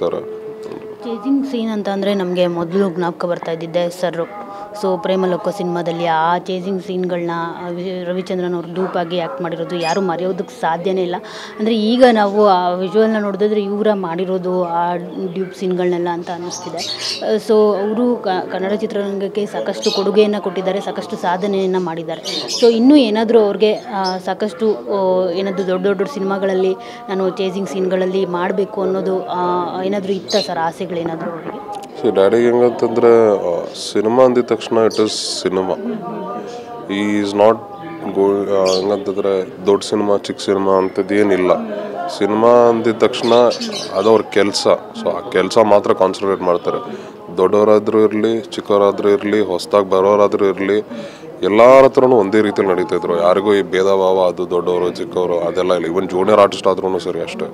ತರ chasing scene ಅಂತ ಅಂದರೆ ನಮಗೆ ಮೊದಲು ಜ್ಞಾಪಕ ಬರ್ತಾ ಇದ್ದಿದ್ದೆ ಸರ್. ಸೊ ಪ್ರೇಮಲೋಕ ಸಿನಿಮಾದಲ್ಲಿ ಆ ಚೇಸಿಂಗ್ ಸೀನ್ಗಳನ್ನ ರವಿಚಂದ್ರನ್ ಅವರು ಡೂಪಾಗಿ ಆ್ಯಕ್ಟ್ ಮಾಡಿರೋದು ಯಾರೂ ಮರೆಯೋದಕ್ಕೆ ಸಾಧ್ಯನೇ ಇಲ್ಲ. ಅಂದರೆ ಈಗ ನಾವು ಆ ವಿಜುವಲ್ನ ನೋಡಿದ್ರೆ ಇವರ ಮಾಡಿರೋದು ಆ ಡ್ಯೂಪ್ ಸೀನ್ಗಳನ್ನೆಲ್ಲ ಅಂತ ಅನ್ನಿಸ್ತಿದೆ. ಸೊ ಅವರು ಕನ್ನಡ ಚಿತ್ರರಂಗಕ್ಕೆ ಸಾಕಷ್ಟು ಕೊಡುಗೆಯನ್ನು ಕೊಟ್ಟಿದ್ದಾರೆ, ಸಾಕಷ್ಟು ಸಾಧನೆಯನ್ನು ಮಾಡಿದ್ದಾರೆ. ಸೊ ಇನ್ನೂ ಏನಾದರೂ ಅವ್ರಿಗೆ ಸಾಕಷ್ಟು ಏನಾದರೂ ದೊಡ್ಡ ದೊಡ್ಡ ಸಿನಿಮಾಗಳಲ್ಲಿ ನಾನು ಚೇಸಿಂಗ್ ಸೀನ್ಗಳಲ್ಲಿ ಮಾಡಬೇಕು ಅನ್ನೋದು ಏನಾದರೂ ಇತ್ತ ಸರ್ ಆಸೆಗಳೇನಾದರೂ ಅವರಿಗೆ? ಸೊ ಡ್ಯಾಡಿಗೆ ಹೆಂಗಂತಂದರೆ ಸಿನಿಮಾ ಅಂದಿದ ತಕ್ಷಣ ಇಟ್ ಇಸ್ ಸಿನಿಮಾ. ಈ ಈಸ್ ನಾಟ್ ಹೆಂಗಂತಂದರೆ ದೊಡ್ಡ ಸಿನಿಮಾ ಚಿಕ್ಕ ಸಿನಿಮಾ ಅಂಥದ್ದು ಏನಿಲ್ಲ. ಸಿನಿಮಾ ಅಂದಿದ ತಕ್ಷಣ ಅದು ಅವ್ರ ಕೆಲಸ. ಸೊ ಆ ಕೆಲಸ ಮಾತ್ರ ಕಾನ್ಸಂಟ್ರೇಟ್ ಮಾಡ್ತಾರೆ. ದೊಡ್ಡವರಾದರೂ ಇರಲಿ, ಚಿಕ್ಕವರಾದರೂ ಇರಲಿ, ಹೊಸದಾಗಿ ಬರೋರಾದರೂ ಇರಲಿ, ಎಲ್ಲರ ಹತ್ರನೂ ಒಂದೇ ರೀತಿಯಲ್ಲಿ ನಡೀತಾಯಿದ್ರು. ಯಾರಿಗೂ ಈ ಭೇದ ಭಾವ ಅದು ದೊಡ್ಡವರು ಚಿಕ್ಕವರು ಅದೆಲ್ಲ ಇಲ್ಲ. ಈವನ್ ಜೂನಿಯರ್ ಆರ್ಟಿಸ್ಟ್ ಆದ್ರೂ ಸರಿ ಅಷ್ಟೇ,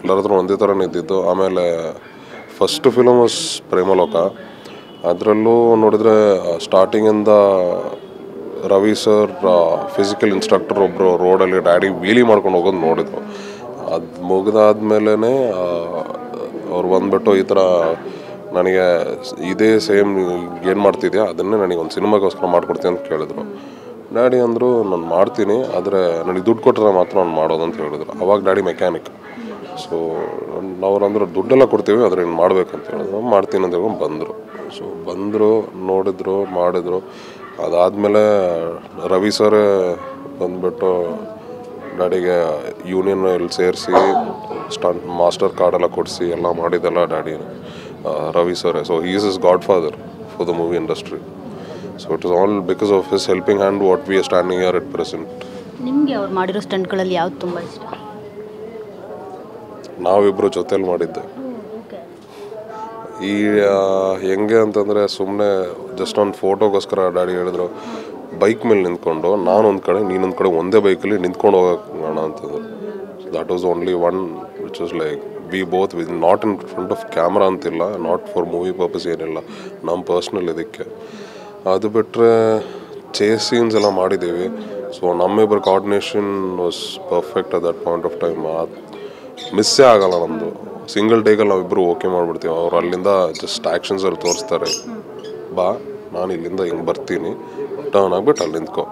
ಎಲ್ಲರ ಹತ್ರ ಒಂದೇ ಥರ ನಿಂತಿದ್ದು. ಆಮೇಲೆ ಫಸ್ಟ್ ಫಿಲಮ್ ವಾಸ್ ಪ್ರೇಮಲೋಕ. ಅದರಲ್ಲೂ ನೋಡಿದ್ರೆ ಸ್ಟಾರ್ಟಿಂಗಿಂದ ರವಿ ಸರ್ ಫಿಸಿಕಲ್ ಇನ್ಸ್ಟ್ರಕ್ಟರ್ ಒಬ್ಬರು ರೋಡಲ್ಲಿ ಡ್ಯಾಡಿ ವೀಲಿ ಮಾಡ್ಕೊಂಡು ಹೋಗೋದು ನೋಡಿದ್ರು. ಅದು ಮುಗಿದಾದ್ಮೇಲೆ ಅವ್ರು ಬಂದ್ಬಿಟ್ಟು ಈ ಥರ ನನಗೆ ಇದೇ ಸೇಮ್ ಏನು ಮಾಡ್ತಿದ್ಯಾ ಅದನ್ನೇ ನನಗೆ ಒಂದು ಸಿನಿಮಾಗೋಸ್ಕರ ಮಾಡ್ಕೊಡ್ತೀನಿ ಅಂತ ಕೇಳಿದ್ರು. ಡ್ಯಾಡಿ ಅಂದರು ನಾನು ಮಾಡ್ತೀನಿ, ಆದರೆ ನನಗೆ ದುಡ್ಡು ಕೊಟ್ಟರೆ ಮಾತ್ರ ನಾನು ಮಾಡೋದು ಅಂತ ಹೇಳಿದ್ರು. ಅವಾಗ ಡ್ಯಾಡಿ ಮೆಕ್ಯಾನಿಕ್. ಸೊ ಅವ್ರು ಅಂದರು ದುಡ್ಡೆಲ್ಲ ಕೊಡ್ತೀವಿ ಆದರೆ ನೀನು ಮಾಡ್ಬೇಕಂತ ಹೇಳಿದ್ರು. ಮಾಡ್ತೀನಿ ಅಂತ ಹೇಳ್ಕೊಂಡು ಬಂದರು. ಸೊ ಬಂದರು, ನೋಡಿದ್ರು, ಮಾಡಿದ್ರು. ಅದಾದಮೇಲೆ ರವಿ ಸರೇ ಬಂದುಬಿಟ್ಟು ಡ್ಯಾಡಿಗೆ ಯೂನಿಯನ್ ಇಲ್ಲಿ ಸೇರಿಸಿ ಸ್ಟಂಟ್ ಮಾಸ್ಟರ್ ಕಾರ್ಡೆಲ್ಲ ಕೊಡಿಸಿ ಎಲ್ಲ ಮಾಡಿದ್ದೆಲ್ಲ ಡ್ಯಾಡಿ ರವಿ ಸರೇ. So he is is godfather for the movie industry. So it is all because of his helping hand what we are standing here at present. ನಿಮಗೆ ಅವ್ರು ಮಾಡಿರೋ ಸ್ಟಂಟ್ಗಳಲ್ಲಿ ಯಾವ್ದು ತುಂಬ ಇಷ್ಟ? ನಾವಿಬ್ಬರು ಜೊತೆಲಿ ಮಾಡಿದ್ದೆ. ಈ ಹೆಂಗೆ ಅಂತಂದರೆ ಸುಮ್ಮನೆ ಜಸ್ಟ್ ಒಂದು ಫೋಟೋಗೋಸ್ಕರ ಡ್ಯಾಡಿ ಹೇಳಿದ್ರು ಬೈಕ್ ಮೇಲೆ ನಿಂತ್ಕೊಂಡು ನಾನೊಂದು ಕಡೆ ನೀನೊಂದು ಕಡೆ ಒಂದೇ ಬೈಕಲ್ಲಿ ನಿಂತ್ಕೊಂಡು ಹೋಗೋಣ ಅಂತಂದ್ರು. That was only one which was like we both with not in front of camera ಅಂತಿಲ್ಲ, ನಾಟ್ ಫಾರ್ ಮೂವಿ ಪರ್ಪಸ್ ಏನಿಲ್ಲ, ನಮ್ಮ ಪರ್ಸ್ನಲ್ ಇದಕ್ಕೆ. ಅದು ಬಿಟ್ಟರೆ ಚೇಸ್ ಸೀನ್ಸ್ ಎಲ್ಲ ಮಾಡಿದ್ದೀವಿ. ಸೊ ನಮ್ಮಿಬ್ಬರ coordination was perfect at that point of time. ಮಿಸ್ಸೇ ಆಗಲ್ಲ ನಮ್ಮದು. ಸಿಂಗಲ್ ಟೇಕಲ್ಲಿ ನಾವಿಬ್ಬರು ಓಕೆ ಮಾಡಿಬಿಡ್ತೀವಿ. ಅವ್ರು ಅಲ್ಲಿಂದ ಜಸ್ಟ್ ಆ್ಯಕ್ಷನ್ಸಲ್ಲಿ ತೋರಿಸ್ತಾರೆ, ಬಾ ನಾನು ಇಲ್ಲಿಂದ ಹಿಂಗೆ ಬರ್ತೀನಿ, ಟರ್ನ್ ಆಗಿಬಿಟ್ಟು ಅಲ್ಲಿ ನಿಂತ್ಕೊ,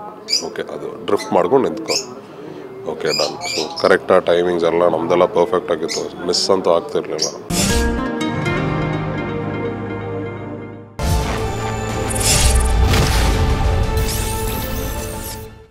ಓಕೆ ಅದು ಡ್ರಿಫ್ಟ್ ಮಾಡ್ಕೊಂಡು ನಿಂತ್ಕೊ, ಓಕೆ ಡನ್. ಸೊ ಕರೆಕ್ಟಾಗಿ ಟೈಮಿಂಗ್ಸ್ ಎಲ್ಲ ನಮ್ಮದೆಲ್ಲ ಪರ್ಫೆಕ್ಟ್ ಆಗಿತ್ತು, ಮಿಸ್ ಅಂತೂ ಆಗ್ತಿರ್ಲಿಲ್ಲ.